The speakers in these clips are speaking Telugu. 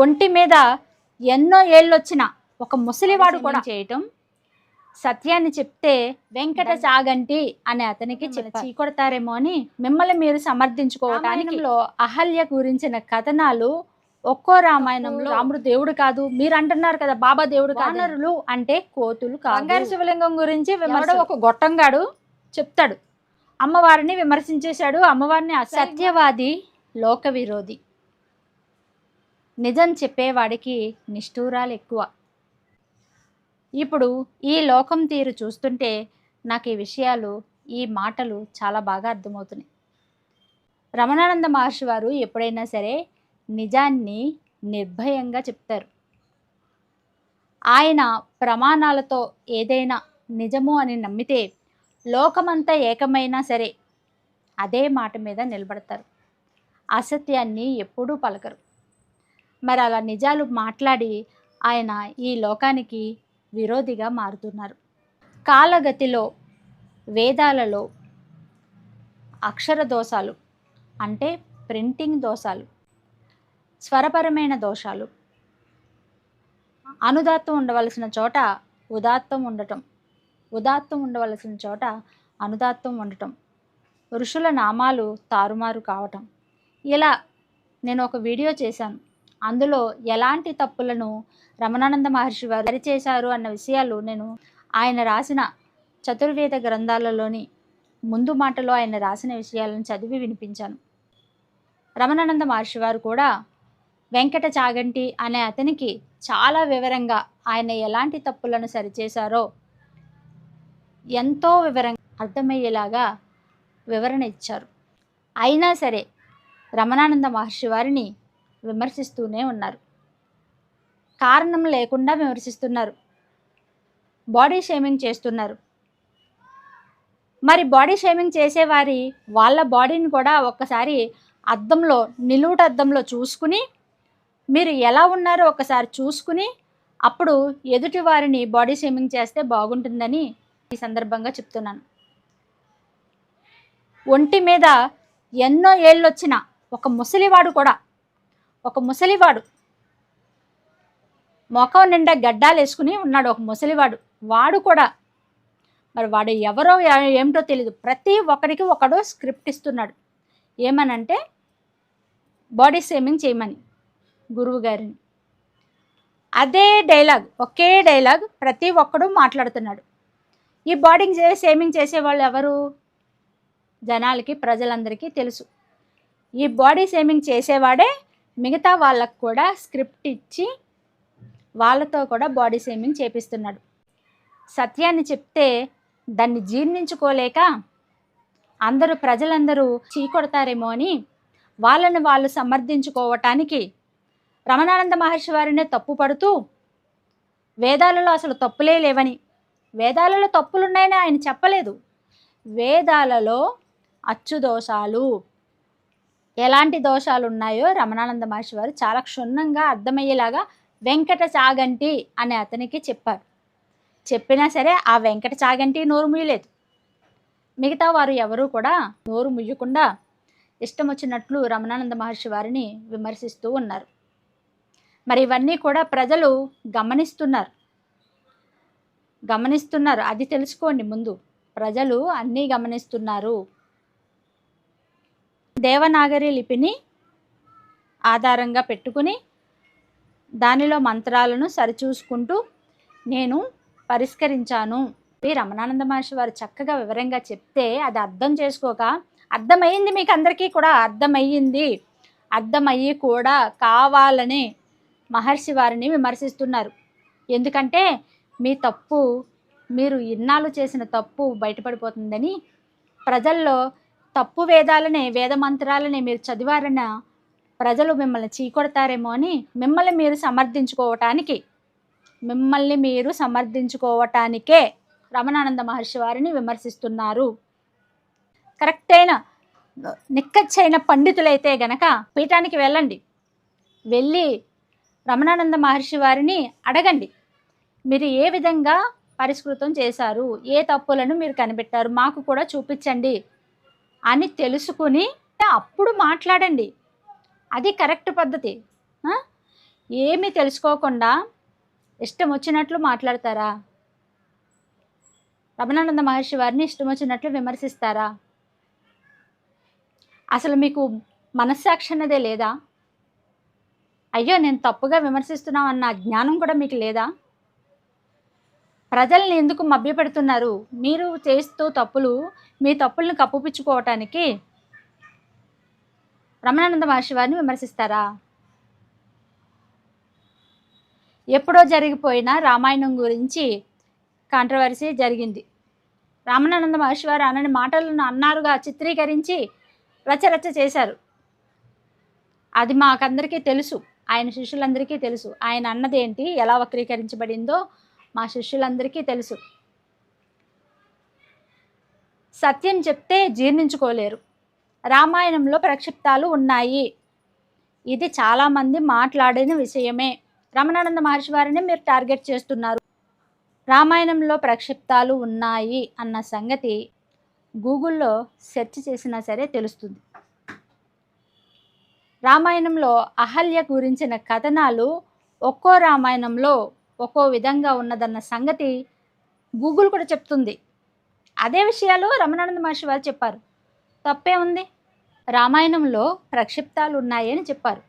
ఒంటి మీద ఎన్నో ఏళ్ళొచ్చిన ఒక ముసలివాడు కూడా చేయటం, సత్యాన్ని చెప్తే వెంకట చాగంటి అనే అతనికి చీకొడతారేమో అని మిమ్మల్ని మీరు సమర్థించుకోవటానికి అహల్య గురించిన కథనాలు ఒక్కో రామాయణంలో రాముడు దేవుడు కాదు, మీరు అంటున్నారు కదా బాబా దేవుడు, వానరులు అంటే కోతులు కాదు. బంగారు శివలింగం గురించి విమర్శ ఒక గొట్టంగాడు చెప్తాడు, అమ్మవారిని విమర్శించేశాడు, అమ్మవారిని అసత్యవాది, లోక విరోధి, నిజం చెప్పేవాడికి నిష్ఠూరాలు ఎక్కువ. ఇప్పుడు ఈ లోకం తీరు చూస్తుంటే నాకు ఈ విషయాలు, ఈ మాటలు చాలా బాగా అర్థమవుతున్నాయి. రమణానంద మహర్షి వారు ఎప్పుడైనా సరే నిజాన్ని నిర్భయంగా చెప్తారు. ఆయన ప్రమాణాలతో ఏదైనా నిజము అని నమ్మితే లోకమంతా ఏకమైనా సరే అదే మాట మీద నిలబడతారు, అసత్యాన్ని ఎప్పుడూ పలకరు. మరి అలా నిజాలు మాట్లాడి ఆయన ఈ లోకానికి విరోధిగా మారుతున్నారు. కాలగతిలో వేదాలలో అక్షర దోషాలు అంటే ప్రింటింగ్ దోషాలు, స్వరపరమైన దోషాలు, అనుదాత్తం ఉండవలసిన చోట ఉదాత్తం ఉండటం, ఉదాత్తం ఉండవలసిన చోట అనుదాత్తం ఉండటం, ఋషుల నామాలు తారుమారు కావటం, ఇలా నేను ఒక వీడియో చేశాను. అందులో ఎలాంటి తప్పులను రమణానంద మహర్షి వారు సరిచేశారు అన్న విషయాలు నేను ఆయన రాసిన చతుర్వేద గ్రంథాలలోని ముందు మాటలో ఆయన రాసిన విషయాలను చదివి వినిపించాను. రమణానంద మహర్షి వారు కూడా వెంకట చాగంటి అనే అతనికి చాలా వివరంగా ఆయన ఎలాంటి తప్పులను సరిచేశారో ఎంతో వివరంగా అర్థమయ్యేలాగా వివరణ ఇచ్చారు. అయినా సరే రమణానంద మహర్షి వారిని విమర్శిస్తూనే ఉన్నారు, కారణం లేకుండా విమర్శిస్తున్నారు, బాడీ షేమింగ్ చేస్తున్నారు. మరి బాడీ షేమింగ్ చేసేవారి వాళ్ళ బాడీని కూడా ఒక్కసారి అద్దంలో, నిలువుట అద్దంలో చూసుకుని మీరు ఎలా ఉన్నారో ఒకసారి చూసుకుని అప్పుడు ఎదుటి వారిని బాడీ షేమింగ్ చేస్తే బాగుంటుందని ఈ సందర్భంగా చెప్తున్నాను. ఒంటి మీద ఎన్నో ఏళ్ళొచ్చిన ఒక ముసలివాడు కూడా, ఒక ముసలివాడు మొఖం నిండా గడ్డాలు వేసుకుని ఉన్నాడు, ఒక ముసలివాడు, వాడు కూడా మరి వాడు ఎవరో ఏమిటో తెలియదు, ప్రతి ఒక్కడికి ఒకడో స్క్రిప్ట్ ఇస్తున్నాడు. ఏమనంటే బాడీ షేమింగ్ చేయమని గురువు గారిని. అదే డైలాగ్, ఒకే డైలాగ్ ప్రతి ఒక్కడు మాట్లాడుతున్నాడు. ఈ బాడీ షేమింగ్ చేసేవాళ్ళు ఎవరు? జనాలకి, ప్రజలందరికీ తెలుసు. ఈ బాడీ షేమింగ్ చేసేవాడే మిగతా వాళ్ళకు కూడా స్క్రిప్ట్ ఇచ్చి వాళ్ళతో కూడా బాడీ షేమింగ్ చేపిస్తున్నాడు. సత్యాన్ని చెప్తే దాన్ని జీర్ణించుకోలేక ప్రజలందరూ చీకొడతారేమో అని వాళ్ళని వాళ్ళు సమర్థించుకోవటానికి రమణానంద మహర్షి వారినే తప్పు పడుతూ వేదాలలో అసలు తప్పులే లేవని, వేదాలలో తప్పులున్నాయని ఆయన చెప్పలేదు, వేదాలలో అచ్చు దోషాలు, ఎలాంటి దోషాలు ఉన్నాయో రమణానంద మహర్షి వారు చాలా క్షుణ్ణంగా అర్థమయ్యేలాగా వెంకట చాగంటి అనే అతనికి చెప్పారు. చెప్పినా సరే ఆ వెంకట చాగంటి నోరు ముయ్యలేదు. మిగతా వారు ఎవరూ కూడా నోరు ముయ్యకుండా ఇష్టం వచ్చినట్లు రమణానంద మహర్షి వారిని విమర్శిస్తూ ఉన్నారు. మరి ఇవన్నీ కూడా ప్రజలు గమనిస్తున్నారు, అది తెలుసుకోండి. ముందు ప్రజలు అన్నీ గమనిస్తున్నారు. దేవనాగరి లిపిని ఆధారంగా పెట్టుకుని దానిలో మంత్రాలను సరిచూసుకుంటూ నేను పరిష్కరించాను. రమణానంద మహర్షి వారు చక్కగా వివరంగా చెప్తే అది అర్థం చేసుకోక, అర్థమయ్యింది మీకు అందరికీ కూడా అర్థమయ్యి కూడా కావాలని మహర్షి వారిని విమర్శిస్తున్నారు. ఎందుకంటే మీ తప్పు, మీరు ఇన్నాళ్ళు చేసిన తప్పు బయటపడిపోతుందని, ప్రజల్లో తప్పు వేదాలనే, వేద మంత్రాలనే మీరు చదివారన్న ప్రజలు మిమ్మల్ని చీకొడతారేమో అని మిమ్మల్ని మీరు సమర్థించుకోవటానికే రమణానంద మహర్షి వారిని విమర్శిస్తున్నారు. కరెక్ట్ అయిన నిక్కచ్చైన పండితులైతే గనక పీఠానికి వెళ్ళండి, వెళ్ళి రమణానంద మహర్షి వారిని అడగండి, మీరు ఏ విధంగా పరిష్కృతం చేశారు, ఏ తప్పులను మీరు కనిపెట్టారు, మాకు కూడా చూపించండి అని తెలుసుకుని అప్పుడు మాట్లాడండి. అది కరెక్ట్ పద్ధతి. ఏమీ తెలుసుకోకుండా ఇష్టం వచ్చినట్లు మాట్లాడతారా? రమణానంద మహర్షి వారిని ఇష్టం వచ్చినట్లు విమర్శిస్తారా? అసలు మీకు మనస్సాక్షి అన్నదే లేదా? అయ్యో నేను తప్పుగా విమర్శిస్తున్నాం అన్న జ్ఞానం కూడా మీకు లేదా? ప్రజల్ని ఎందుకు మభ్యపెడుతున్నారు? మీరు చేస్తూ తప్పులు, మీ తప్పులను కప్పుపుచ్చుకోవటానికి రమణానంద మహర్షి వారిని విమర్శిస్తారా? ఎప్పుడో జరిగిపోయిన రామాయణం గురించి కాంట్రవర్సీ జరిగింది. రామానంద మహర్షి వారు అనని మాటలను అన్నారుగా చిత్రీకరించి రచరచ చేశారు. అది మాకందరికీ తెలుసు, ఆయన శిష్యులందరికీ తెలుసు. ఆయన అన్నదేంటి, ఎలా వక్రీకరించబడిందో మా శిష్యులందరికీ తెలుసు. సత్యం చెప్తే జీర్ణించుకోలేరు. రామాయణంలో ప్రక్షిప్తాలు ఉన్నాయి, ఇది చాలామంది మాట్లాడిన విషయమే. రమణానంద మహర్షి వారిని మీరు టార్గెట్ చేస్తున్నారు. రామాయణంలో ప్రక్షిప్తాలు ఉన్నాయి అన్న సంగతి గూగుల్లో సెర్చ్ చేసినా సరే తెలుస్తుంది. రామాయణంలో అహల్య గురించిన కథనాలు ఒక్కో రామాయణంలో ఒక్కో విధంగా ఉన్నదన్న సంగతి గూగుల్ కూడా చెప్తుంది. అదే విషయాలు రమణానంద మహర్షి వారు చెప్పారు. తప్పే ఉంది? రామాయణంలో ప్రక్షిప్తాలు ఉన్నాయి అని చెప్పారు.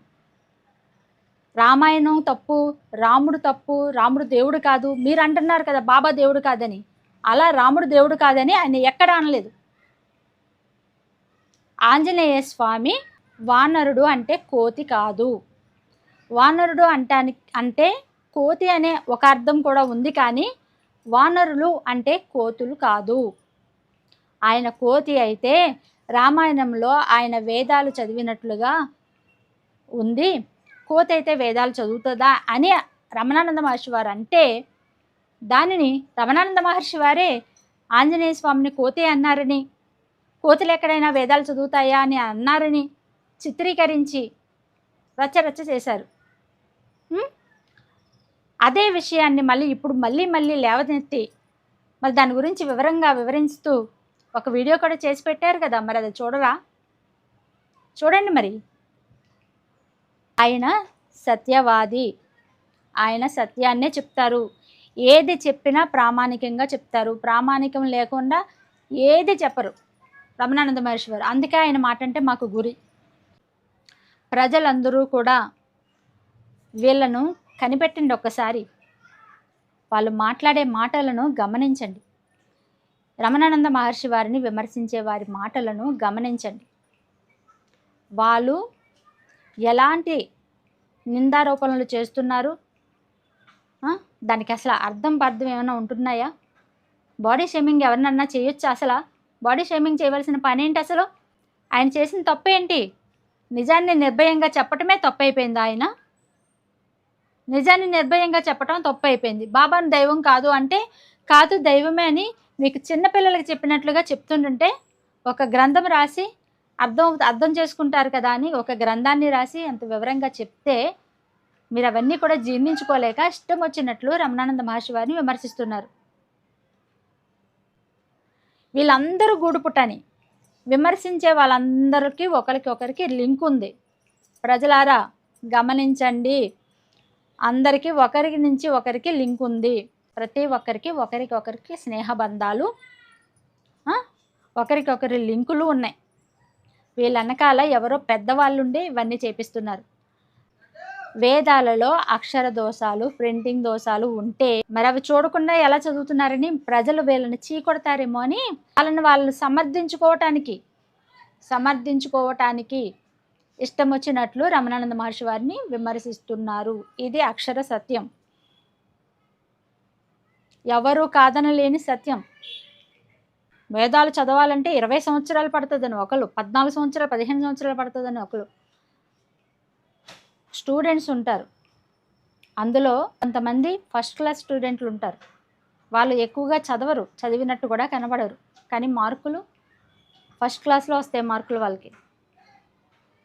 రామాయణం తప్పు, రాముడు తప్పు, రాముడు దేవుడు కాదు. మీరు అంటున్నారు కదా బాబా దేవుడు కాదని. అలా రాముడు దేవుడు కాదని ఆయన ఎక్కడ అనలేదు. ఆంజనేయ స్వామి వానరుడు అంటే కోతి కాదు. వానరుడు అంటే కోతి అనే ఒక అర్థం కూడా ఉంది, కానీ వానరులు అంటే కోతులు కాదు. ఆయన కోతి అయితే రామాయణంలో ఆయన వేదాలు చదివినట్లుగా ఉంది, కోతి అయితే వేదాలు చదువుతుందా అని రమణానంద మహర్షి వారు అంటే, దానిని రమణానంద మహర్షి వారే ఆంజనేయ స్వామిని కోతి అన్నారని, కోతులు ఎక్కడైనా వేదాలు చదువుతాయా అని అన్నారని చిత్రీకరించి రచ్చరచ్చ చేశారు. అదే విషయాన్ని ఇప్పుడు మళ్ళీ లేవనెత్తి మరి దాని గురించి వివరంగా వివరిస్తూ ఒక వీడియో కూడా చేసి పెట్టారు కదా, మరి అది చూడరా? చూడండి. మరి ఆయన సత్యవాది, ఆయన సత్యాన్నే చెప్తారు. ఏది చెప్పినా ప్రామాణికంగా చెప్తారు. ప్రామాణికం లేకుండా ఏది చెప్పరు రమణానంద మహర్షి వారు. అందుకే ఆయన మాట అంటే మాకు గురి. ప్రజలందరూ కూడా వీళ్ళను కనిపెట్టండి ఒక్కసారి. వాళ్ళు మాట్లాడే మాటలను గమనించండి. రమణానంద మహర్షి వారిని విమర్శించే వారి మాటలను గమనించండి. వాళ్ళు ఎలాంటి నిందారోపణలు చేస్తున్నారు, దానికి అసలు అర్థం ఏమైనా ఉంటున్నాయా? బాడీ షేమింగ్ ఎవరినన్నా చేయొచ్చా? అసలు బాడీ షేమింగ్ చేయవలసిన పని ఏంటి? అసలు ఆయన చేసిన తప్పు ఏంటి? నిజాన్ని నిర్భయంగా చెప్పటమే తప్పు అయిపోయింది. ఆయన నిజాన్ని నిర్భయంగా చెప్పటం తప్పు అయిపోయింది. బాబాను దైవం కాదు అంటే కాదు దైవమే అని మీకు చిన్నపిల్లలకి చెప్పినట్లుగా చెప్తుంటుంటే ఒక గ్రంథం రాసి అర్థం చేసుకుంటారు కదా అని ఒక గ్రంథాన్ని రాసి అంత వివరంగా చెప్తే మీరు అవన్నీ కూడా జీర్ణించుకోలేక ఇష్టం వచ్చినట్లు రమణానంద మహర్షి వారిని విమర్శిస్తున్నారు. వీళ్ళందరూ గూడుపుటని విమర్శించే వాళ్ళందరికీ ఒకరికి లింక్ ఉంది. ప్రజలారా గమనించండి, అందరికీ ఒకరికి నుంచి ఒకరికి లింక్ ఉంది. ప్రతి ఒక్కరికి ఒకరికొకరికి స్నేహబంధాలు, ఒకరికొకరి లింకులు ఉన్నాయి. వీళ్ళ వెనకాల ఎవరో పెద్దవాళ్ళుండి ఇవన్నీ చేపిస్తున్నారు. వేదాలలో అక్షర దోషాలు, ప్రింటింగ్ దోషాలు ఉంటే మరి అవి చూడకుండా ఎలా చదువుతున్నారని ప్రజలు వీళ్ళని చీకొడతారేమో అని వాళ్ళని సమర్థించుకోవటానికి ఇష్టం వచ్చినట్లు రమణానంద మహర్షి వారిని విమర్శిస్తున్నారు. ఇది అక్షర సత్యం, ఎవరు కాదనలేని సత్యం. వేదాలు చదవాలంటే 20 సంవత్సరాలు పడుతుందని ఒకరు, 14 సంవత్సరాలు 15 సంవత్సరాలు పడుతుందని ఒకరు. స్టూడెంట్స్ ఉంటారు, అందులో కొంతమంది ఫస్ట్ క్లాస్ స్టూడెంట్లు ఉంటారు. వాళ్ళు ఎక్కువగా చదవరు, చదివినట్టు కూడా కనబడరు, కానీ మార్కులు ఫస్ట్ క్లాస్లో వస్తాయి మార్కులు వాళ్ళకి.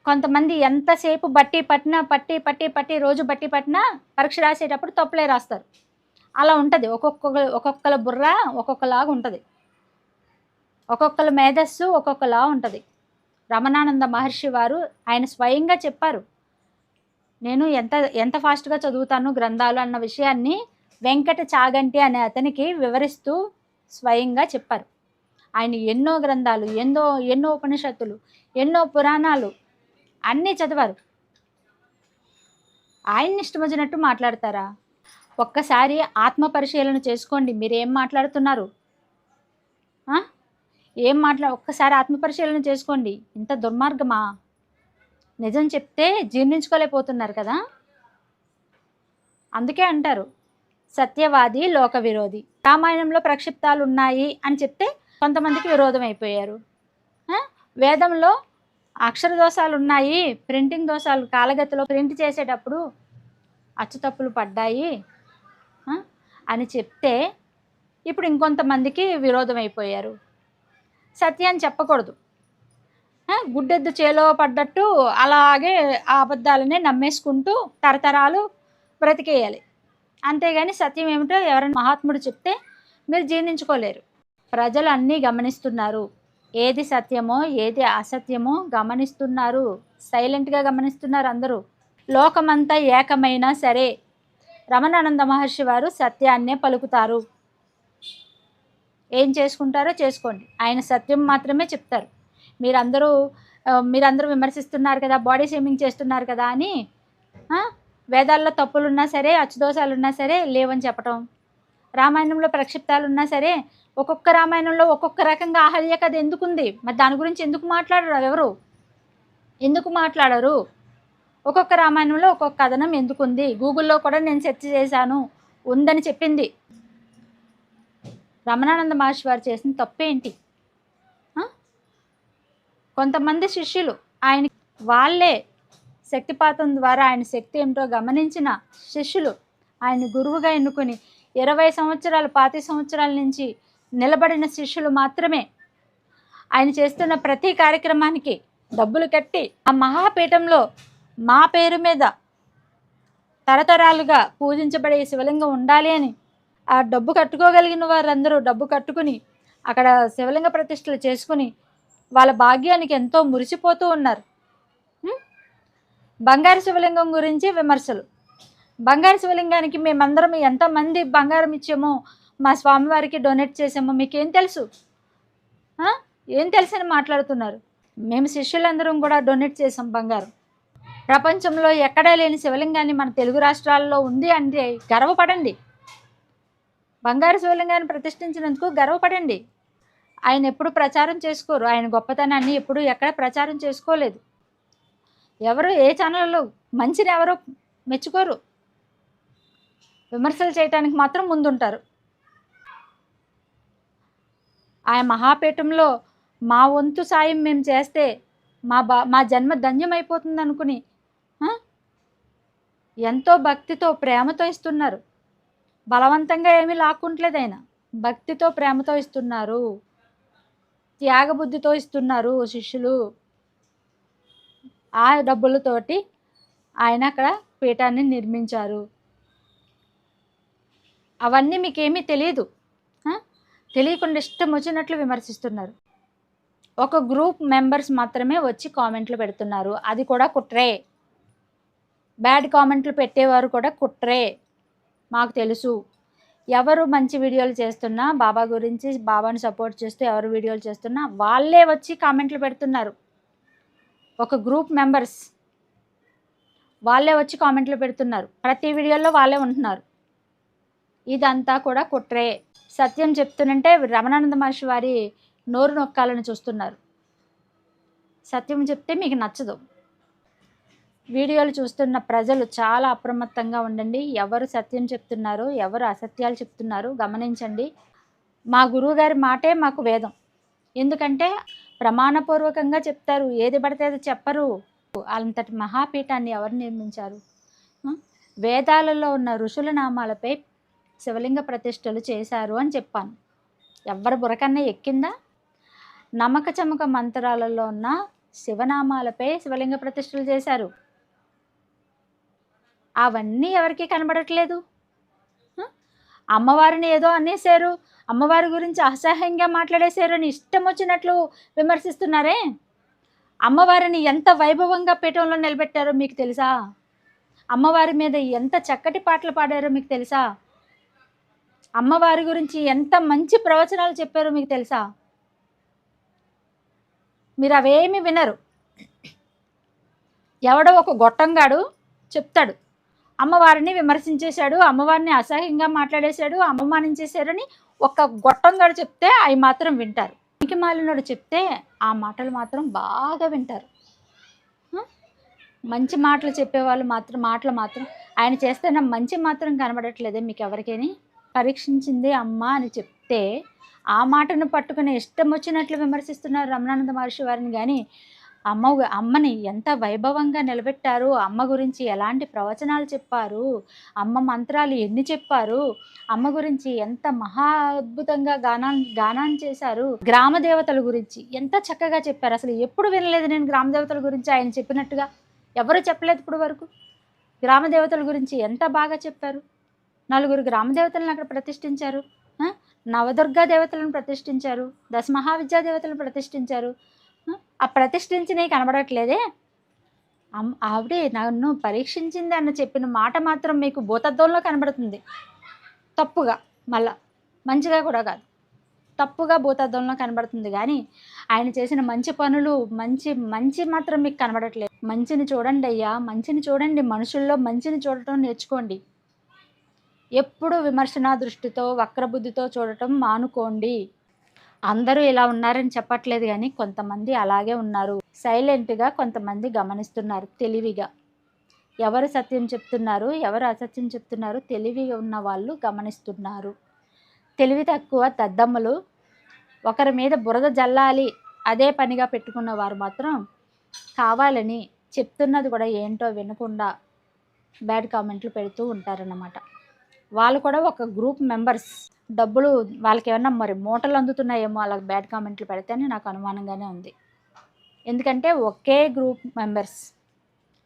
కొంతమంది ఎంతసేపు పట్టి రోజు బట్టి పట్టినా పరీక్ష రాసేటప్పుడు తప్పులే రాస్తారు. అలా ఉంటుంది. ఒక్కొక్కల బుర్ర ఒక్కొక్కలాగా ఉంటుంది, ఒక్కొక్కల మేధస్సు ఒక్కొక్కలా ఉంటుంది. రమణానంద మహర్షి వారు ఆయన స్వయంగా చెప్పారు, నేను ఎంత ఎంత ఫాస్ట్గా చదువుతాను గ్రంథాలు అన్న విషయాన్ని వెంకట చాగంటి అనే అతనికి వివరిస్తూ స్వయంగా చెప్పారు. ఆయన ఎన్నో గ్రంథాలు, ఎన్నో ఉపనిషత్తులు, ఎన్నో పురాణాలు అన్నీ చదివారు. ఆయన్ని ఇష్టం వచ్చినట్టు మాట్లాడతారా? ఒక్కసారి ఆత్మ పరిశీలన చేసుకోండి. మీరేం మాట్లాడుతున్నారు? ఒక్కసారి ఆత్మ పరిశీలన చేసుకోండి. ఇంత దుర్మార్గమా? నిజం చెప్తే జీర్ణించుకోలేకపోతున్నారు కదా. అందుకే అంటారు సత్యవాది లోక విరోధి. రామాయణంలో ప్రక్షిప్తాలు ఉన్నాయి అని చెప్తే కొంతమందికి విరోధం అయిపోయారు. వేదంలో అక్షర దోషాలు ఉన్నాయి, ప్రింటింగ్ దోషాలు, కాలగతిలో ప్రింట్ చేసేటప్పుడు అచ్చుతప్పులు పడ్డాయి అని చెప్తే ఇప్పుడు ఇంకొంతమందికి విరోధం అయిపోయారు. సత్యాన్ని చెప్పకూడదు. గుడ్డెద్దు చేలో పడ్డట్టు అలాగే ఆ అబద్ధాలనే నమ్మేసుకుంటూ తరతరాలు బ్రతికేయాలి. అంతేగాని సత్యం ఏమిటో ఎవరైనా మహాత్ముడు చెప్తే మీరు జీర్ణించుకోలేరు. ప్రజలు అన్నీ గమనిస్తున్నారు. ఏది సత్యమో ఏది అసత్యమో గమనిస్తున్నారు. సైలెంట్గా గమనిస్తున్నారు అందరూ. లోకమంతా ఏకమైనా సరే రమణానంద మహర్షి వారు సత్యాన్నే పలుకుతారు. ఏం చేసుకుంటారో చేసుకోండి, ఆయన సత్యం మాత్రమే చెప్తారు. మీరందరూ విమర్శిస్తున్నారు కదా, బాడీ షేమింగ్ చేస్తున్నారు కదా అని వేదాల్లో తప్పులున్నా సరే, అచ్చుదోషాలున్నా సరే లేవని చెప్పటం, రామాయణంలో ప్రక్షిప్తాలు ఉన్నా సరే ఒక్కొక్క రామాయణంలో ఒక్కొక్క రకంగా ఆహల్య కథ ఎందుకుంది, మరి దాని గురించి ఎందుకు మాట్లాడరు? ఎవరు ఎందుకు మాట్లాడరు? ఒక్కొక్క రామాయణంలో ఒక్కొక్క కథనం ఎందుకుంది? గూగుల్లో కూడా నేను సెర్చ్ చేశాను, ఉందని చెప్పింది. రమణానంద మహర్షి వారు చేసిన తప్పేంటి? కొంతమంది శిష్యులు ఆయన వాళ్ళే శక్తిపాతం ద్వారా ఆయన శక్తి ఏమిటో గమనించిన శిష్యులు ఆయన గురువుగా ఎన్నుకొని 20 సంవత్సరాలు 25 సంవత్సరాల నుంచి నిలబడిన శిష్యులు మాత్రమే ఆయన చేస్తున్న ప్రతి కార్యక్రమానికి డబ్బులు కట్టి ఆ మహాపీఠంలో మా పేరు మీద తరతరాలుగా పూజించబడే శివలింగం ఉండాలి అని ఆ డబ్బు కట్టుకోగలిగిన వారందరూ డబ్బు కట్టుకుని అక్కడ శివలింగ ప్రతిష్టలు చేసుకుని వాళ్ళ భాగ్యానికి ఎంతో మురిసిపోతూ ఉన్నారు. బంగారు శివలింగం గురించి విమర్శలు. బంగారు శివలింగానికి మేమందరం ఎంతమంది బంగారం ఇచ్చామో, మా స్వామివారికి డొనేట్ చేసామో మీకేం తెలుసు? ఏం తెలుసని మాట్లాడుతున్నారు? మేము శిష్యులందరం కూడా డొనేట్ చేసాం బంగారం. ప్రపంచంలో ఎక్కడా లేని శివలింగాన్ని మన తెలుగు రాష్ట్రాల్లో ఉంది అంటే గర్వపడండి. బంగారు శివలింగాన్ని ప్రతిష్ఠించినందుకు గర్వపడండి. ఆయన ఎప్పుడు ప్రచారం చేసుకోరు. ఆయన గొప్పతనాన్ని ఎప్పుడు ఎక్కడ ప్రచారం చేసుకోలేదు. ఎవరు ఏ ఛానల్లో మంచిని ఎవరో మెచ్చుకోరు. విమర్శలు చేయటానికి మాత్రం ముందుంటారు. ఆయన మహాపీఠంలో మా వంతు సాయం మేము చేస్తే మా జన్మ ధన్యమైపోతుంది అనుకుని ఎంతో భక్తితో ప్రేమతో ఇస్తున్నారు. బలవంతంగా ఏమీ లాక్కుంటలేదు. ఆయన భక్తితో ప్రేమతో ఇస్తున్నారు, త్యాగబుద్ధితో ఇస్తున్నారు శిష్యులు. ఆ డబ్బులతోటి ఆయన అక్కడ పీఠాన్ని నిర్మించారు. అవన్నీ మీకేమీ తెలియదు. తెలియకుండా ఇష్టం వచ్చినట్లు విమర్శిస్తున్నారు. ఒక గ్రూప్ మెంబర్స్ మాత్రమే వచ్చి కామెంట్లు పెడుతున్నారు. అది కూడా కుట్రే. బ్యాడ్ కామెంట్లు పెట్టేవారు కూడా కుట్రే, మాకు తెలుసు. ఎవరు మంచి వీడియోలు చేస్తున్నా, బాబా గురించి బాబాని సపోర్ట్ చేస్తూ ఎవరు వీడియోలు చేస్తున్నా వాళ్ళే వచ్చి కామెంట్లు పెడుతున్నారు. ఒక గ్రూప్ మెంబర్స్ వాళ్ళే వచ్చి కామెంట్లు పెడుతున్నారు. ప్రతి వీడియోలో వాళ్ళే ఉంటున్నారు. ఇదంతా కూడా కుట్రే. సత్యం చెప్తున్నంటే రమణానంద మహర్షి వారి నోరు నొక్కాలని చూస్తున్నారు. సత్యం చెప్తే మీకు నచ్చదు. వీడియోలు చూస్తున్న ప్రజలు చాలా అప్రమత్తంగా ఉండండి. ఎవరు సత్యం చెప్తున్నారు, ఎవరు అసత్యాలు చెప్తున్నారు గమనించండి. మా గురువుగారి మాటే మాకు వేదం. ఎందుకంటే ప్రమాణపూర్వకంగా చెప్తారు, ఏది పడితే అది చెప్పరు. అంతటి మహాపీఠాన్ని ఎవరు నిర్మించారు? వేదాలలో ఉన్న ఋషుల నామాలపై శివలింగ ప్రతిష్టలు చేశారు అని చెప్పాను. ఎవరి బుర్రకన్నా ఎక్కిందా? నమ్మక చమక మంత్రాలలో ఉన్న శివనామాలపై శివలింగ ప్రతిష్టలు చేశారు. అవన్నీ ఎవరికి కనబడట్లేదు. అమ్మవారిని ఏదో అనేశారు, అమ్మవారి గురించి అసహ్యంగా మాట్లాడేశారు అని ఇష్టం వచ్చినట్లు విమర్శిస్తున్నారే. అమ్మవారిని ఎంత వైభవంగా పీఠంలో నిలబెట్టారో మీకు తెలుసా? అమ్మవారి మీద ఎంత చక్కటి పాటలు పాడారో మీకు తెలుసా? అమ్మవారి గురించి ఎంత మంచి ప్రవచనాలు చెప్పారో మీకు తెలుసా? మీరు అవేమి వినరు. ఎవడో ఒక గొట్టంగాడు చెప్తాడు, అమ్మవారిని విమర్శించేశాడు, అమ్మవారిని అసహ్యంగా మాట్లాడేశాడు, అవమానించేశాడని ఒక గొట్టంగాడు చెప్తే అవి మాత్రం వింటారు. ఇంకి మాలినోడు చెప్తే ఆ మాటలు మాత్రం బాగా వింటారు. మంచి మాటలు చెప్పేవాళ్ళు మాటలు మాత్రం ఆయన చేస్తున్న మంచి మాత్రం కనబడట్లేదే మీకు ఎవరికైనా? పరీక్షించింది అమ్మ అని చెప్తే ఆ మాటను పట్టుకుని ఇష్టం వచ్చినట్లు విమర్శిస్తున్నారు రమణానంద మహర్షి వారిని. కానీ అమ్మని ఎంత వైభవంగా నిలబెట్టారు, అమ్మ గురించి ఎలాంటి ప్రవచనాలు చెప్పారు, అమ్మ మంత్రాలు ఎన్ని చెప్పారు, అమ్మ గురించి ఎంత మహా అద్భుతంగా గానాన్ని చేశారు, గ్రామ దేవతల గురించి ఎంత చక్కగా చెప్పారు. అసలు ఎప్పుడు వినలేదు నేను గ్రామ దేవతల గురించి ఆయన చెప్పినట్టుగా. ఎవరు చెప్పలేదు ఇప్పుడు వరకు. గ్రామ దేవతల గురించి ఎంత బాగా చెప్పారు. 4 గ్రామ దేవతలను అక్కడ ప్రతిష్ఠించారు. నవదుర్గా దేవతలను ప్రతిష్ఠించారు, దశమహావిద్యా దేవతలను ప్రతిష్ఠించారు. ఆ ప్రతిష్ఠించినవి కనబడట్లేదే? ఆవిడే నన్ను పరీక్షించింది అన్న చెప్పిన మాట మాత్రం మీకు భూతద్దంలో కనబడుతుంది. తప్పుగా, మళ్ళా మంచిగా కూడా కాదు, తప్పుగా భూతద్దంలో కనబడుతుంది. కానీ ఆయన చేసిన మంచి పనులు మంచి మాత్రం మీకు కనబడట్లేదు. మంచిని చూడండి అయ్యా, మంచిని చూడండి. మనుషుల్లో మంచిని చూడటం నేర్చుకోండి. ఎప్పుడు విమర్శనా దృష్టితో వక్రబుద్ధితో చూడటం మానుకోండి. అందరూ ఇలా ఉన్నారని చెప్పట్లేదు, కానీ కొంతమంది అలాగే ఉన్నారు. సైలెంట్గా కొంతమంది గమనిస్తున్నారు తెలివిగా. ఎవరు సత్యం చెప్తున్నారు, ఎవరు అసత్యం చెప్తున్నారు తెలివిగా ఉన్న వాళ్ళు గమనిస్తున్నారు. తెలివి తక్కువ దద్దమ్మలు ఒకరి మీద బురద జల్లాలి అదే పనిగా పెట్టుకున్న వారు మాత్రం కావాలని చెప్తున్నది కూడా ఏంటో వినకుండా బ్యాడ్ కామెంట్లు పెడుతూ ఉంటారన్నమాట. వాళ్ళు కూడా ఒక గ్రూప్ మెంబర్స్. డబ్బులు వాళ్ళకి ఏమన్నా మరి మూటలు అందుతున్నాయేమో అలా బ్యాడ్ కామెంట్లు పెడితే అని నాకు అనుమానంగానే ఉంది. ఎందుకంటే ఒకే గ్రూప్ మెంబర్స్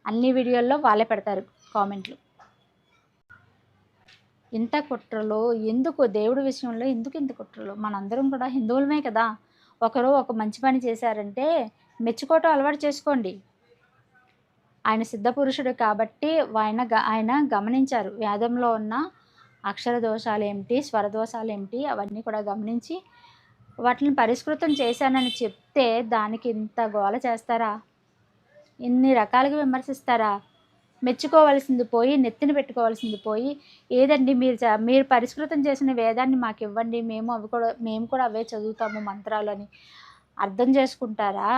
అన్ని వీడియోల్లో వాళ్ళే పెడతారు కామెంట్లు. ఇంత కుట్రలు ఎందుకు? దేవుడి విషయంలో ఎందుకు ఇంత కుట్రలు? మనందరం కూడా హిందువులమే కదా. ఒకరు ఒక మంచి పని చేశారంటే మెచ్చుకోవటం అలవాటు చేసుకోండి. ఆయన సిద్ధపురుషుడు కాబట్టి ఆయన గమనించారు వేదంలో ఉన్న అక్షర దోషాలు ఏమిటి, స్వర దోషాలు ఏమిటి, అవన్నీ కూడా గమనించి వాటిని పరిష్కృతం చేశానని చెప్తే దానికి ఇంత గోల చేస్తారా? ఇన్ని రకాలుగా విమర్శిస్తారా? మెచ్చుకోవాల్సింది పోయి నెత్తిన పెట్టుకోవాల్సింది పోయి, ఏదండి మీరు పరిష్కృతం చేసిన వేదాన్ని మాకు ఇవ్వండి, మేము కూడా అవే చదువుతాము మంత్రాలు అని అర్థం చేసుకుంటారా?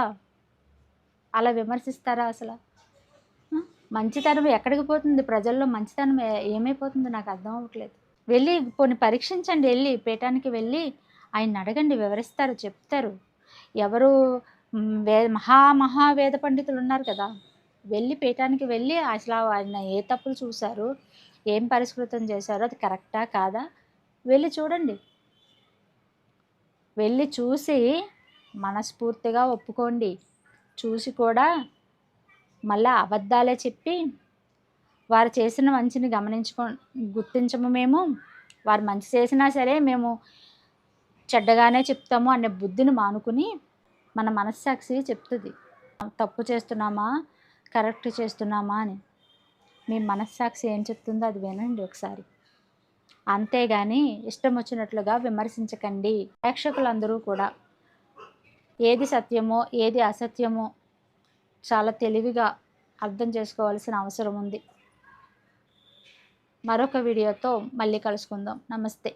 అలా విమర్శిస్తారా? అసలు మంచితనం ఎక్కడికి పోతుంది? ప్రజల్లో మంచితనం ఏమైపోతుందో నాకు అర్థం అవ్వట్లేదు. వెళ్ళి పోనీ పరీక్షించండి, వెళ్ళి పీఠానికి వెళ్ళి ఆయన అడగండి, వివరిస్తారు, చెప్తారు. ఎవరు మహావేద పండితులు ఉన్నారు కదా, వెళ్ళి పీఠానికి వెళ్ళి అసలు ఆయన ఏ తప్పులు చూశారు, ఏం పరిష్కృతం చేశారో అది కరెక్టా కాదా వెళ్ళి చూడండి. వెళ్ళి చూసి మనస్ఫూర్తిగా ఒప్పుకోండి. చూసి కూడా మళ్ళీ అబద్ధాలే చెప్పి వారు చేసిన మంచిని గుర్తించము మేము, వారు మంచి చేసినా సరే మేము చెడ్డగానే చెప్తాము అనే బుద్ధిని మానుకుని మన మనస్సాక్షి చెప్తుంది తప్పు చేస్తున్నామా కరెక్ట్ చేస్తున్నామా అని. మీ మనస్సాక్షి ఏం చెప్తుందో అది వినండి ఒకసారి. అంతేగాని ఇష్టం వచ్చినట్లుగా విమర్శించకండి. ప్రేక్షకులందరూ కూడా ఏది సత్యమో ఏది అసత్యమో చాలా తెలివిగా అర్థం చేసుకోవాల్సిన అవసరం ఉంది. మరొక వీడియోతో మళ్ళీ కలుసుకుందాం. నమస్తే.